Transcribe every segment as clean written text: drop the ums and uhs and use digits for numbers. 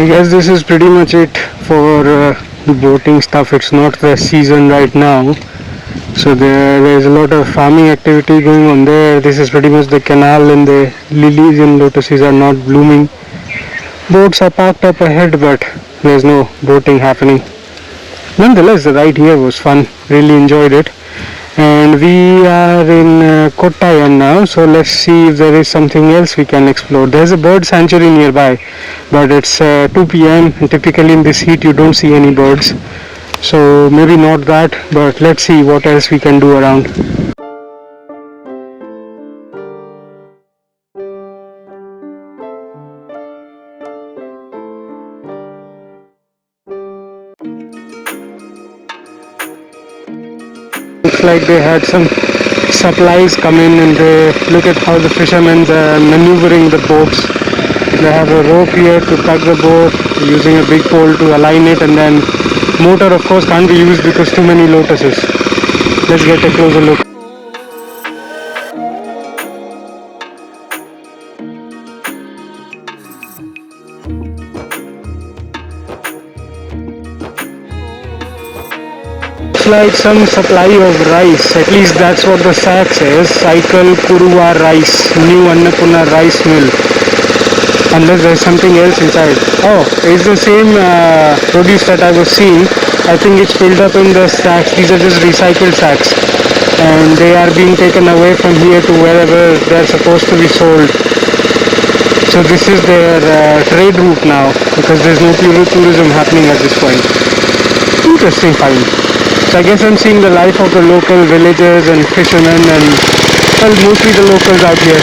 guess this is pretty much it for boating stuff. It's not the season right now, so there's a lot of farming activity going on there. This is pretty much the canal, and the lilies and lotuses are not blooming. Boats are parked up ahead, but there's no boating happening. Nonetheless, the ride here was fun. Really enjoyed it. And we are in Kottayan now, so let's see if there is something else we can explore. There's a bird sanctuary nearby, but it's 2 p.m. and typically in this heat you don't see any birds. So maybe not that, but let's see what else we can do around. Looks like they had some supplies come in, and look at how the fishermen are maneuvering the boats. They have a rope here to tug the boat using a big pole to align it, and then motor of course can't be used because too many lotuses. Let's get a closer look. Like some supply of rice, at least that's what the sack says. Cycle Kuruwa rice, new Annapurna rice mill, unless there's something else inside. Oh, it's the same produce that I was seeing. I think it's filled up in the sacks. These are just recycled sacks, and they are being taken away from here to wherever they're supposed to be sold. So this is their trade route now, because there's no tourism happening at this point. Interesting find. So I guess I'm seeing the life of the local villagers and fishermen, and well, mostly the locals out here.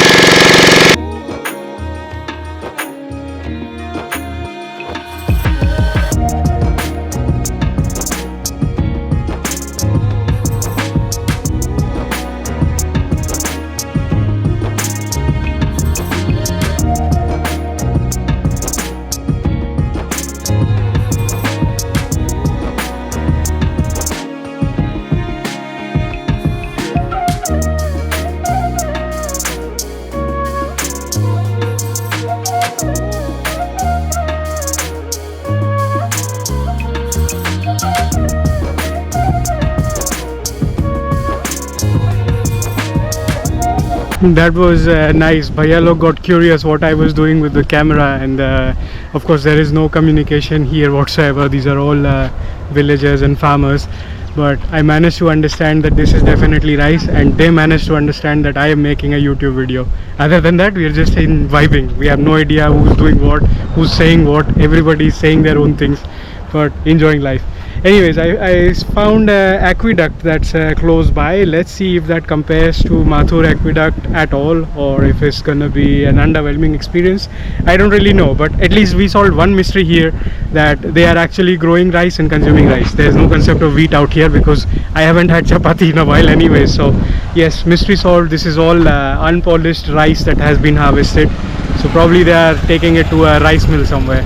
That was nice. Bhaiya log got curious what I was doing with the camera, and of course there is no communication here whatsoever. These are all villagers and farmers, but I managed to understand that this is definitely rice, and they managed to understand that I am making a YouTube video. Other than that, we are just in vibing. We have no idea who's doing what, who's saying what. Everybody is saying their own things, but enjoying life. Anyways, I found an aqueduct that's close by. Let's see if that compares to Mathur Aqueduct at all, or if it's gonna be an underwhelming experience. I don't really know, but at least we solved one mystery here, that they are actually growing rice and consuming rice. There's no concept of wheat out here, because I haven't had chapati in a while anyway. So yes, mystery solved. This is all unpolished rice that has been harvested, so probably they are taking it to a rice mill somewhere.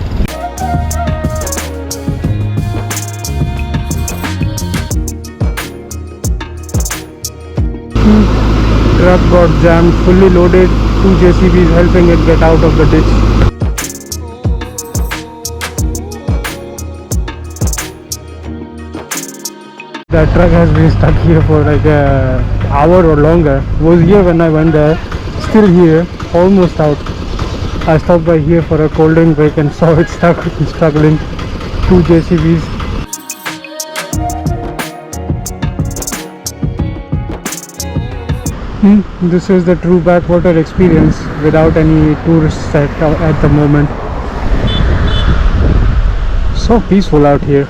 Truck got jammed, fully loaded, 2 JCBs helping it get out of the ditch. The truck has been stuck here for like an hour or longer. Was here when I went there, still here, almost out. I stopped by here for a cold drink break and saw it stuck and struggling. 2 JCBs. This is the true backwater experience without any tourists at the moment. So peaceful out here.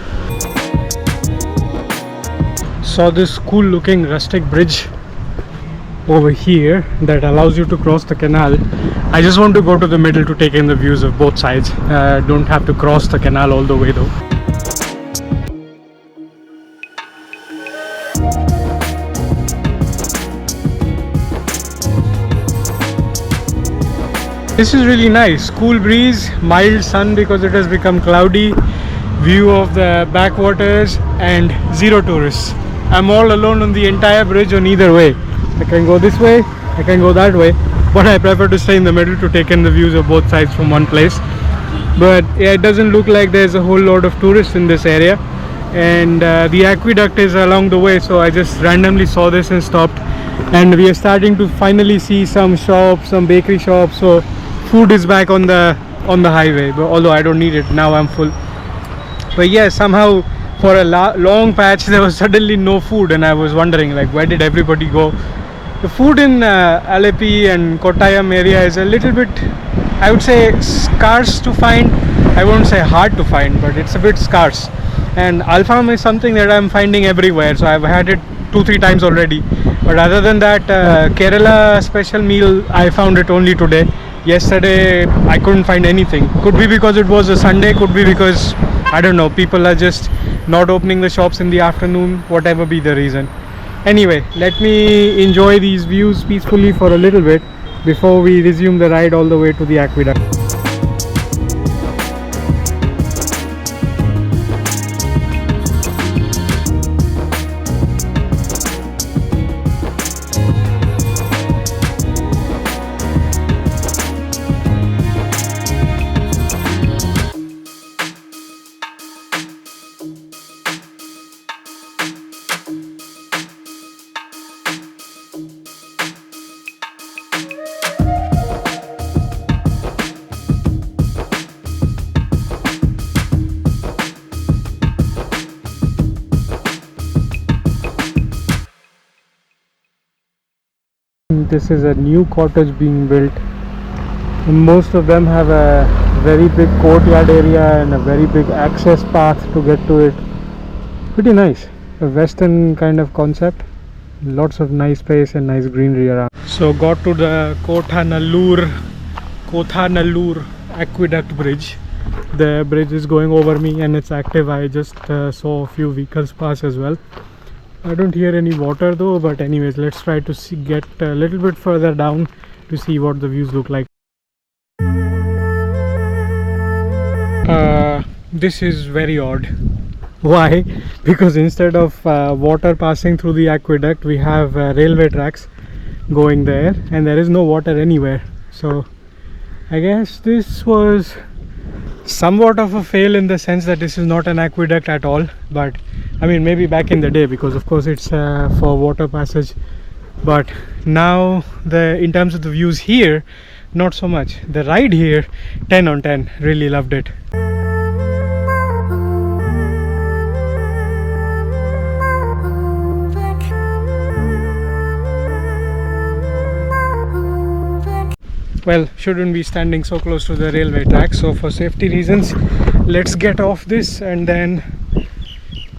Saw this cool looking rustic bridge over here that allows you to cross the canal. I just want to go to the middle to take in the views of both sides. Don't have to cross the canal all the way though. This is really nice. Cool breeze, mild sun because it has become cloudy, view of the backwaters, and zero tourists. I'm all alone on the entire bridge on either way. I can go this way, I can go that way, but I prefer to stay in the middle to take in the views of both sides from one place. but yeah, it doesn't look like there's a whole lot of tourists in this area. And the aqueduct is along the way, so I just randomly saw this and stopped. And we are starting to finally see some shops, some bakery shops, so food is back on the highway, but although I don't need it now, I'm full. But yeah, somehow for a long patch there was suddenly no food, and I was wondering, like, where did everybody go? The food in Alleppey and Kottayam area is a little bit, I would say, scarce to find. I won't say hard to find, but it's a bit scarce. And alfam is something that I'm finding everywhere, so I've had it 2-3 times already. But other than that, Kerela special meal, I found it only today. Yesterday I couldn't find anything. Could be because it was a Sunday, could be because, I don't know, people are just not opening the shops in the afternoon, whatever be the reason. Anyway, let me enjoy these views peacefully for a little bit before we resume the ride all the way to the aqueduct. This is a new cottage being built. Most of them have a very big courtyard area and a very big access path to get to it. Pretty nice, a western kind of concept. Lots of nice space and nice greenery around. So got to the Kothanalloor Aqueduct Bridge. The bridge is going over me and it's active. I just saw a few vehicles pass as well. I don't hear any water though, but anyways, let's try to get a little bit further down to see what the views look like. This is very odd. Why? Because instead of water passing through the aqueduct, we have railway tracks going there, and there is no water anywhere. So I guess this was somewhat of a fail in the sense that this is not an aqueduct at all. But I mean, maybe back in the day, because of course it's for water passage. But now, in terms of the views here, not so much. The ride here, 10 on 10. Really loved it. Well, shouldn't be standing so close to the railway track, so for safety reasons, let's get off this and then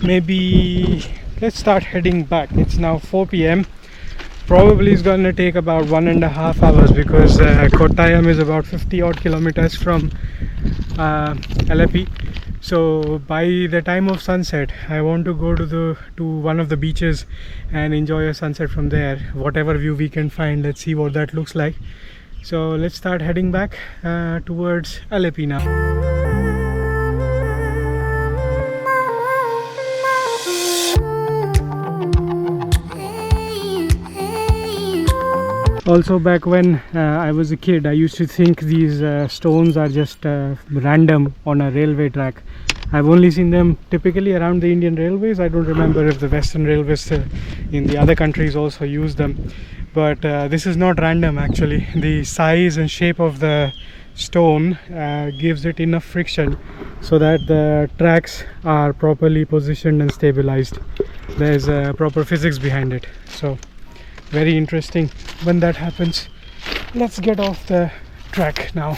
maybe let's start heading back. It's now 4 p.m. Probably it's gonna take about 1.5 hours because Kottayam is about 50 odd kilometers from Alleppey. So by the time of sunset, I want to go to one of the beaches and enjoy a sunset from there. Whatever view we can find, let's see what that looks like. So let's start heading back towards Alleppey now. Also, back when I was a kid, I used to think these stones are just random on a railway track. I've only seen them typically around the Indian railways. I don't remember if the Western railways in the other countries also use them. But this is not random actually. The size and shape of the stone gives it enough friction so that the tracks are properly positioned and stabilized. There's proper physics behind it. So very interesting when that happens. Let's get off the track now.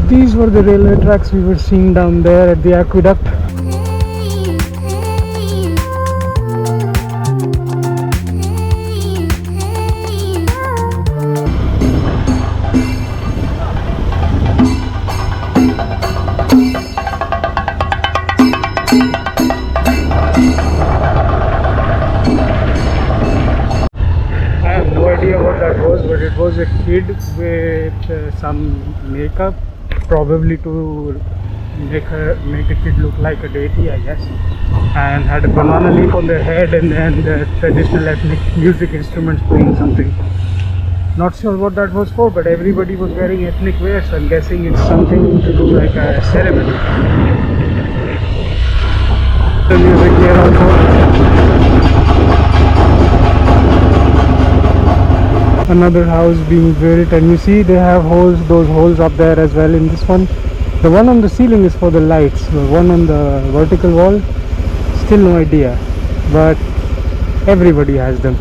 These were the railway tracks we were seeing down there at the aqueduct. I have no idea what that was, but it was a kid with some makeup, probably to make the kid look like a deity, I guess, and had a banana leaf on their head, and then the traditional ethnic music instruments playing something. Not sure what that was for, but everybody was wearing ethnic wear, so I'm guessing it's something to do like a ceremony. The music here also. Another house being built, and you see they have holes, those holes up there as well in this one. The one on the ceiling is for the lights, the one on the vertical wall, still no idea, but everybody has them.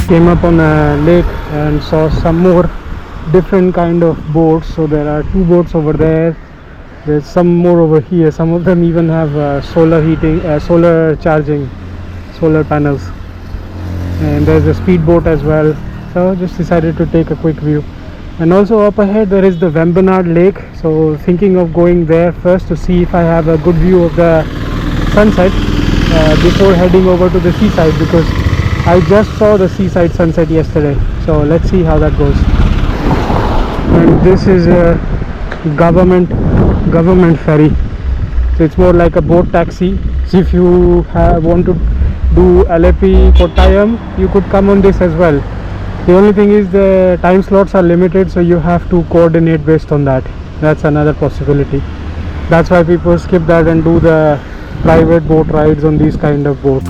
Came up on a lake and saw some more different kind of boats. So there are 2 boats over there, there's some more over here. Some of them even have solar heating, solar charging, solar panels, and there's a speedboat as well. So just decided to take a quick view. And also up ahead there is the Vembanad Lake, so thinking of going there first to see if I have a good view of the sunset before heading over to the seaside, because I just saw the seaside sunset yesterday. So let's see how that goes. And this is a government ferry, so it's more like a boat taxi. So if you want to do Alleppey Kottayam, you could come on this as well. The only thing is the time slots are limited, so you have to coordinate based on that. That's another possibility. That's why people skip that and do the private boat rides on these kind of boats.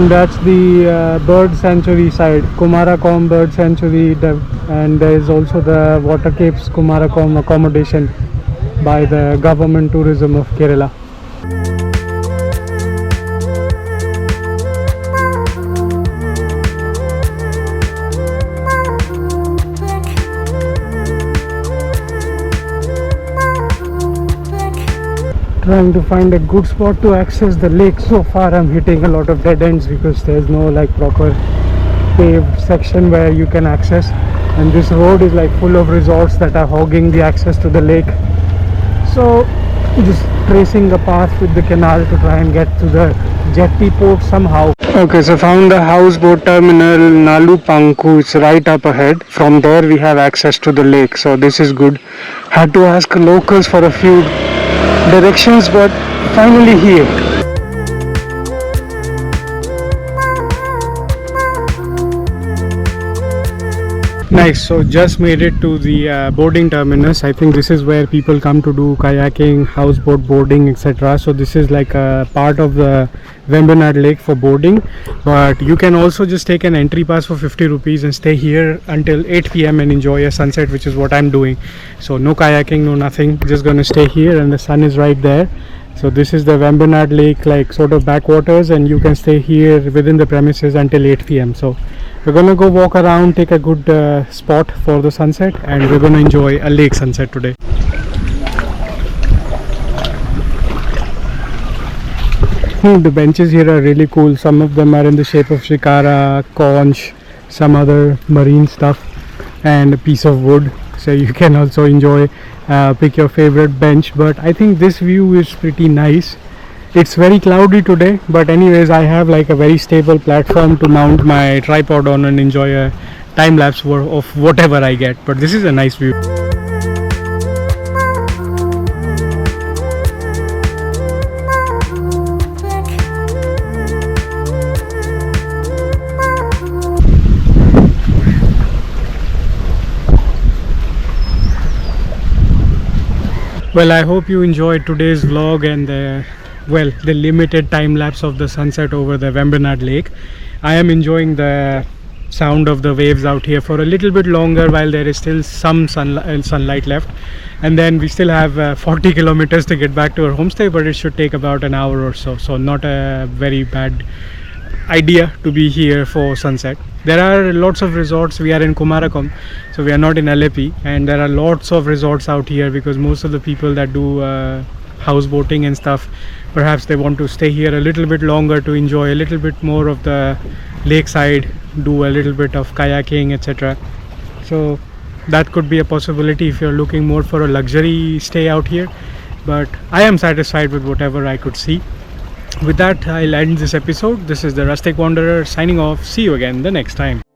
That's the bird sanctuary side, Kumarakom Bird Sanctuary, and there is also the Water Capes Kumarakom accommodation by the Government Tourism of Kerela. Trying to find a good spot to access the lake. So far I'm hitting a lot of dead ends because there's no like proper paved section where you can access, and this road is like full of resorts that are hogging the access to the lake. So just tracing a path with the canal to try and get to the jetty port somehow. Okay, so found the houseboat terminal Nalupanku. It's right up ahead. From there we have access to the lake, so this is good. Had to ask locals for a few directions, but finally here. Nice. So just made it to the boarding terminus. I think this is where people come to do kayaking, houseboat boarding, etc. So this is like a part of the Vembanad Lake for boarding, but you can also just take an entry pass for 50 rupees and stay here until 8 p.m. and enjoy a sunset, which is what I'm doing. So no kayaking, no nothing, just gonna stay here, and the sun is right there. So this is the Vembanad Lake, like sort of backwaters, and you can stay here within the premises until 8 p.m. So we're gonna go walk around, take a good spot for the sunset, and we're gonna enjoy a lake sunset today. The benches here are really cool. Some of them are in the shape of shikara, conch, some other marine stuff, and a piece of wood. So you can also enjoy, pick your favorite bench. But I think this view is pretty nice. It's very cloudy today, but anyways I have like a very stable platform to mount my tripod on and enjoy a time lapse of whatever I get. But this is a nice view. Well, I hope you enjoyed today's vlog and the limited time lapse of the sunset over the Vembanad Lake. I am enjoying the sound of the waves out here for a little bit longer while there is still some sunlight left, and then we still have 40 kilometers to get back to our homestay, but it should take about an hour or so, so not a very bad idea to be here for sunset. There are lots of resorts. We are in Kumarakom, so we are not in Alleppey, and there are lots of resorts out here because most of the people that do houseboating and stuff, perhaps they want to stay here a little bit longer to enjoy a little bit more of the lakeside, do a little bit of kayaking, etc. So that could be a possibility if you're looking more for a luxury stay out here, but I am satisfied with whatever I could see. With that, I'll end this episode. This is the Rustic Wanderer signing off. See you again the next time.